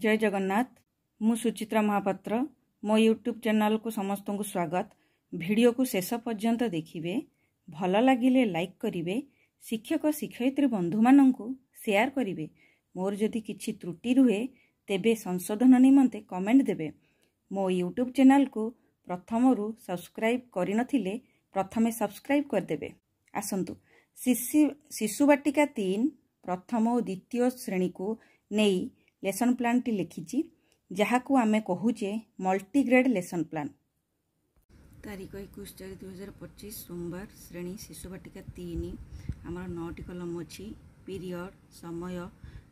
जय जगन्नाथ। मु सुचित्रा महापात्र। मो यूट्यूब चैनल को समस्त को स्वागत। वीडियो को शेष पर्यंत देखिए, भल लगिले लाइक करिवे, शिक्षक शिक्षयित्री बंधु माननकु शेयर करिवे। मोर जदि किछि त्रुटि रुहे तेबे संशोधन निमंते कमेंट देबे। मो यूट्यूब चैनल को प्रथमरु सब्सक्राइब करि नथिले प्रथमे सब्सक्राइब कर देबे। आसंतु शिशु बाटिका 3 प्रथम और द्वितीय श्रेणी को नहीं लेसन प्लान टी लिखिची, जहाकू आमे कहूचे मल्टीग्रेड लेसन प्लान। तारीख 21/4/2025 सोमवार। श्रेणी शिशु बाटिका 3। आमर 9टी कलम अच्छी। पीरियड, समय,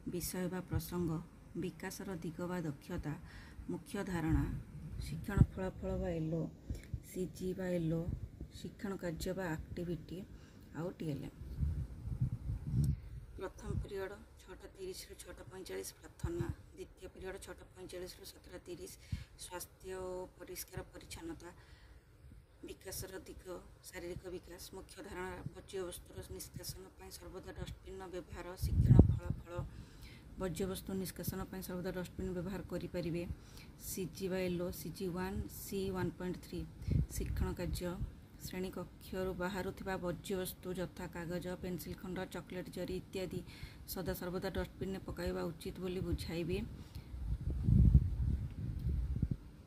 विषय बा प्रसंग, विकासर दिग बा दक्षता, मुख्य धारणा, शिक्षण फलाफल बा एलो, सीजी बा एलो, शिक्षण कार्य बा एक्टिविटी आउ टीएलएम। प्रथम पीरियड 6:30 रु 6:45 प्रार्थना। द्वितीय पीरियड 6:45 रु 7:30 स्वास्थ्य और परिष्कार परिच्छन्नता, विकासर दिग, शारीरिक विकास, मुख्य धारणा, वर्ज्य वस्तुर निष्कासन पर सर्वदा डस्टबिन व्यवहार, शिक्षण फलाफल, वर्ज्य वस्तु निष्कासन पर सर्वदा डस्टबिन व्यवहार करें। सीजी बा एलो, सीजी 1 सी 1.3 शिक्षण कार्य, श्रेणी कक्ष बाहर वर्ज्य वस्तु यथा कागज, पेंसिल खंड, चॉकलेट जरी इत्यादि सदा सर्वदा डस्टबिन में पकाइबा उचित बोली बुझाइबे।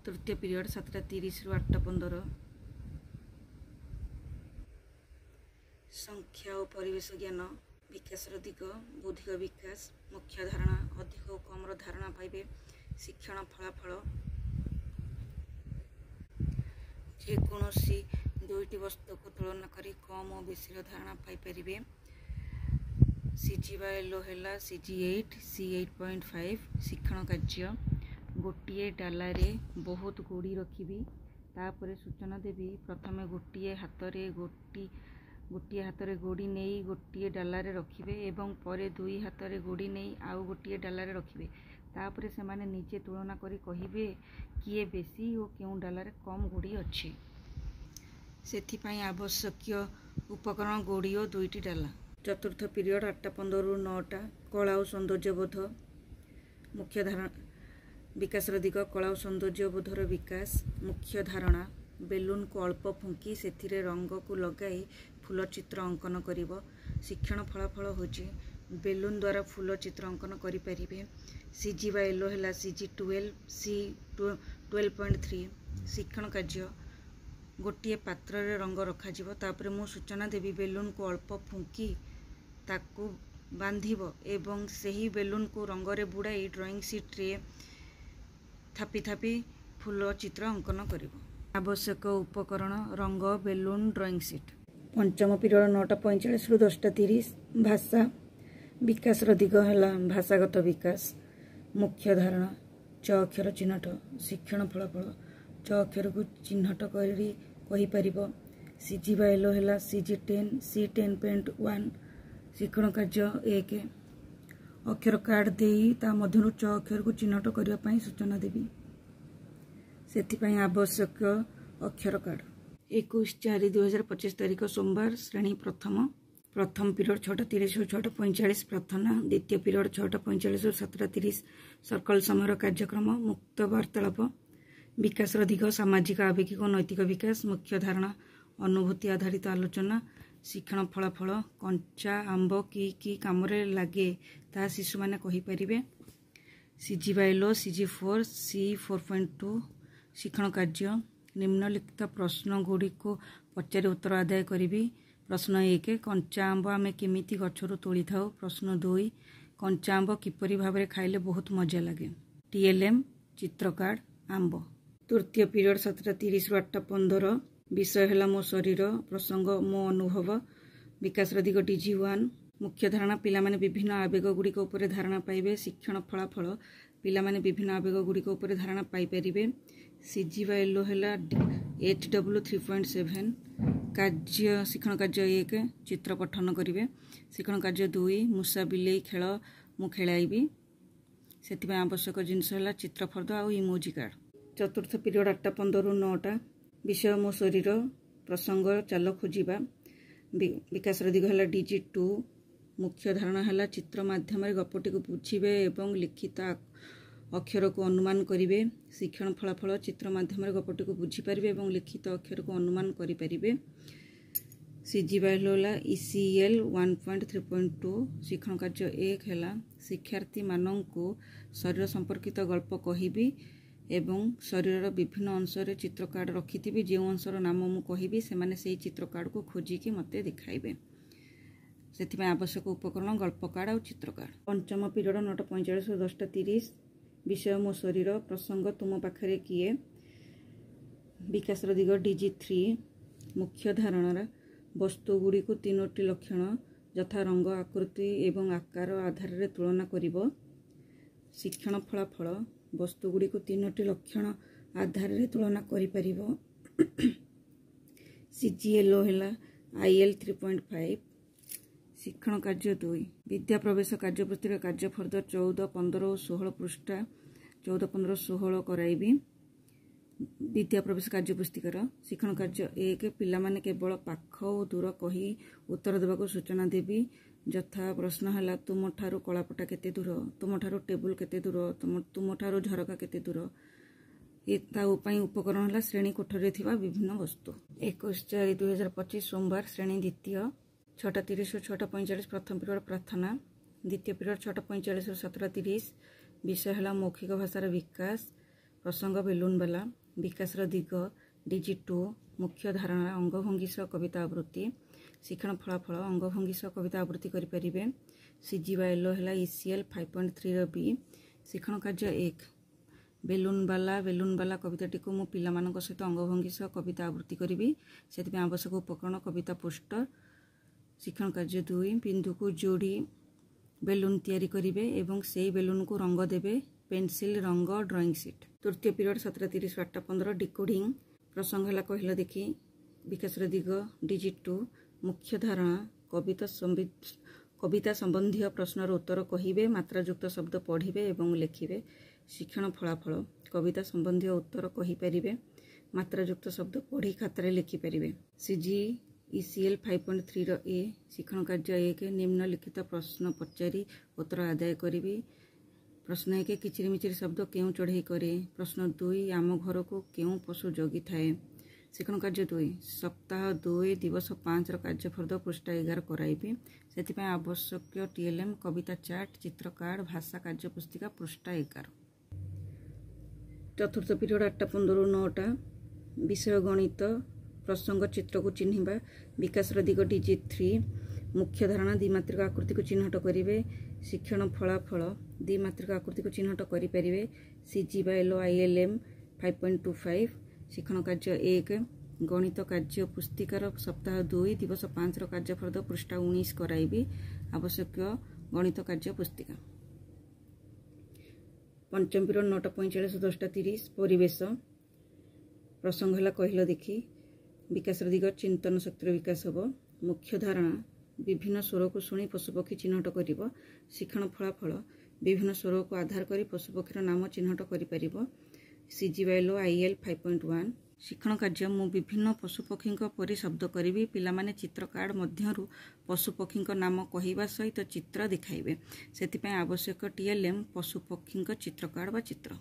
तृतीय पीरियड 7:30 रु 8:15 संख्या और परिवेश ज्ञान, विकासर दिग, बौद्धिक विकास, मुख्य धारणा, अधिक और कम धारणा पाइबे, शिक्षण फलाफल, जेकोसी दुईटी वस्तु को तुलना करी कम और बेसी धारणा पाइपर। सीजी बा एलो है सीजी 8 सी 8.5 शिक्षण कार्य, गोटे डालारे बहुत गोड़ी रखी तापर सूचना देवी। प्रथमे गोटे हाथ रे गोड़ी नहीं गोटे डालारे रखिए एवं परे दुई हाथ रे गोड़ी नहीं आउ गोटे डालारे रखिए। तापर से माने निजे तुलना करी कहिबे किए बेसी और क्यों डालारे कम गोड़ी अच्छी। सेथिपाई आवश्यक उपकरण गोड़ी और दुईटी डाला। चतुर्थ पीरियड 8:15 रु 9टा कला और सौंदर्यबोध, मुख्य धारणा, विकासर दिग, कला और सौंदर्यबोधर विकास, मुख्य धारणा, बेलून को अल्प फुंकी से रंग को लगाई फूल चित्र अंकन करिवो। शिक्षण फलाफल होची बेलून द्वारा फूल चित्र अंकन करें। सीजी बा एलो है सीजी 12 सी 12.3 शिक्षण कार्य, गोटे पात्र रे रंग रखाजिवो। तापर मु सूचना देवी बेलून को अल्प फुंकी ताकू बांधिबो एवं सही बेलून को रंग रे बुड़ाई ड्राइंग सीट रे थापी थापी फूल चित्र अंकन करिवो। आवश्यक उपकरण रंग, बेलून, ड्राइंग सीट। पंचम पीरियड 9:45 रु 10:30 भाषा, विकासर दिग है भाषागत विकास, मुख्य धारणा, च अक्षर चिन्हट, शिक्षण फलाफल, च अक्षर को चिन्हट कहीपर। सीजी बा एलो है सीजी 10 सी 10.1 शिक्षण कार्य 1 अक्षर कार्ड देई ता मध्यरु च अक्षर को चिन्हट करने सूचना देवी। सेथिपाई आवश्यक अक्षर कार्ड। 21/4/2025 तारीख सोमवार। श्रेणी प्रथम पीरियड 6:30 रु 6:45 प्रार्थना। द्वितीय पीरियड 6:45 रु 7:30 सर्कल समय कार्यक्रम, मुक्त वार्तालाप, विकासर दिग, सामाजिक आवेगिक और नैतिक विकास, मुख्य धारणा, अनुभूति आधारित आलोचना, शिक्षण फलाफल, कंचा आंब कि काम लगे ता शिशु मैंने कहीपर। सीजी बा एलो सीजी 4 सी 4.2 शिक्षण कार्य, निम्नलिखित प्रश्न गुड़ी को पचारि उत्तर आदाय करी। प्रश्न 1 कंचा आंब आम केमिति गछरु तोली थाउ। प्रश्न 2 कंचा आंब किपरि भाबरे खाइले बहुत मजा लगे। टीएलएम चित्र कार्ड आंब। तृतीय पीरियड 7:30 रु 8:15 विषय है मो शरीर, प्रसंग मो अनुभव, विकास दिग डीजी 1 मुख्य धारणा, पिला माने विभिन्न आवेग गुड़िक उपर धारणा पाइबे। शिक्षण फलाफल पिला माने विभिन्न आवेग गुड़िक उपर धारणा पाइपर। सीजी बा एलो है HW 3.7 कार्य, शिक्षण कार्य 1 चित्र पठन करेंगे। शिक्षण कार्य 2 मूषा बिलेई खेल मु खेलाइबी। से आवश्यक जिनस है चित्र फर्द आ इमोजी कार्ड। चतुर्थ पीरियड 8:15 रु 9टा विषय मो शरीर, प्रसंग चाल खोजा, विकास दिग है डीजी 2 मुख्य धारणा है चित्र माध्यम गपटी को बुझे एवं लिखित अक्षर को अनुमान करेंगे। शिक्षण फलाफल चित्र माध्यम गपटी को बुझीपारे और लिखित अक्षर को अनुमान करें। सीजीवाइल है ECL 1.3.2 शिक्षण कार्य 1 है शिक्षार्थी मानन को शरीर संपर्कित गल्प कहबी एवं शरीर विभिन्न अंश चित्र कार्ड रखी जो अंशर नाम मु कहबी से चित्र कार्ड को खोजिकी मत देखाइबे से आवश्यक उपकरण गल्प कार्ड और चित्र कार्ड। पंचम पीरियड 9:45 और 10:30 विषय मो शरीर प्रसंग तुम पाखरे किए विकास दिग DG3 मुख्य धारणा वस्तु गुड़ी को 3टी लक्षण यथा रंग आकृति एवं आकार आधार रे तुलना करिब। शिक्षण फलाफल वस्तु गुड़ी को 3टी लक्षण आधार रे तुलना करि परिबो। CGL है IL 3.5 शिक्षण कार्य 2 विद्या प्रवेश कार्य पुस्तिका कार्य फर्द 14, 15 और 16 पृष्ठा 14, 15, 16 कराइबी। विद्या प्रवेश कार्य पुस्तिकार शिक्षण कार्य 1 पिला माने केवल पाख और दूर कही उत्तर देवाक सूचना देवी यथा प्रश्न है तुम ठारू कलापटा केते दूर, तुम ठारू टेबुल केते दूर, तुम ठारू झरका केते दूर। ये उपकरण है श्रेणी कोठरी थिबा विभिन्न वस्तु। 21/4/2025 सोमवार श्रेणी द्वितीय 6:30 और 6:45 प्रथम पीरियड प्रार्थना द्वितीय पीरियड 6:45 और 17:30 विषय है मौखिक भाषार विकास प्रसंग बेलूनवाला विकास दिग DG2 मुख्य धारणा अंगभंगी सह कविता आवृत्ति शिक्षण फलाफल अंगभंगी सह कविता आवृत्ति करें। CGYL है ECL 5.3 B शिक्षण कार्य 1 बेलूनवाला कविताटी को मु पिला मानक सहित अंगभंगी सह कविता आवृत्ति करी से आवश्यक उपकरण कविता पोस्टर। शिक्षण कार्य 2 बिंदु को जोड़ी बेलून तैयारी करेंगे एवं से बेलून को रंग देवे पेंसिल रंग ड्राइंग सीट। तृतीय पीरियड 17:30 8:15 डिकोडिंग प्रसंग है कहल देखी विकास दिग DG2 मुख्य धारणा कविता संबंधी प्रश्नर उत्तर कहिबे मात्रायुक्त शब्द पढ़िबे एवं लिखिबे। शिक्षण फलाफल कविता संबंधी उत्तर कहि परिबे मात्रायुक्त शब्द पढ़ी खातारे लिखिपारे। ECL 5.3 A शिक्षण कार्य 1 निम्नलिखित प्रश्न पचारि उत्तर आदाय करी। प्रश्न 1 किचिरी मिचिरी शब्द क्यों चढ़ई करे। प्रश्न 2 आम घर को क्यों पशु जगी थाए। शिक्षण कार्य 2 सप्ताह 2 दिवस 5 कार्यफर्द पृष्ठा 11 कराइबी से आवश्यक TLM कविता चार्ट चित्र कार्ड भाषा कार्य पुस्तिका पृष्ठा 11। चतुर्थ पीरियड 8:15 9टा विषय गणित प्रसंग चित्र को चिन्हिबा विकास दिग DG3 मुख्य धारणा द्विमात्रिक आकृति को चिन्हट करेंगे। शिक्षण फलाफल द्विमात्रिक आकृति को चिन्हट करें। CGYL ILM 5.25 शिक्षण कार्य 1 गणित कार्य पुस्तिकार सप्ताह 2 दिवस 5 कार्यफर्द पृष्ठा 19 कराइबी आवश्यक गणित कार्य पुस्तिका। पंचम पीरियड 9:45 10:30 परिवेश प्रसंग है कहल देखी विकास दिग चिंतन शक्तिर विकास हम मुख्य धारणा विभिन्न स्वर को शुणी पशुपक्षी चिन्हट कर। शिक्षण फलाफल विभिन्न स्वर को आधार कर पशुपक्षीर नाम चिन्हट कर। CGYL IL 5.1 शिक्षण कार्य मु विभिन्न पशुपक्षी परी शब्द करी पिला माने चित्र कार्ड मध्यरु पशुपक्षी नाम कहवा सहित चित्र देखाइबे से आवश्यक TLM पशुपक्षी चित्र कार्ड बा चित्र।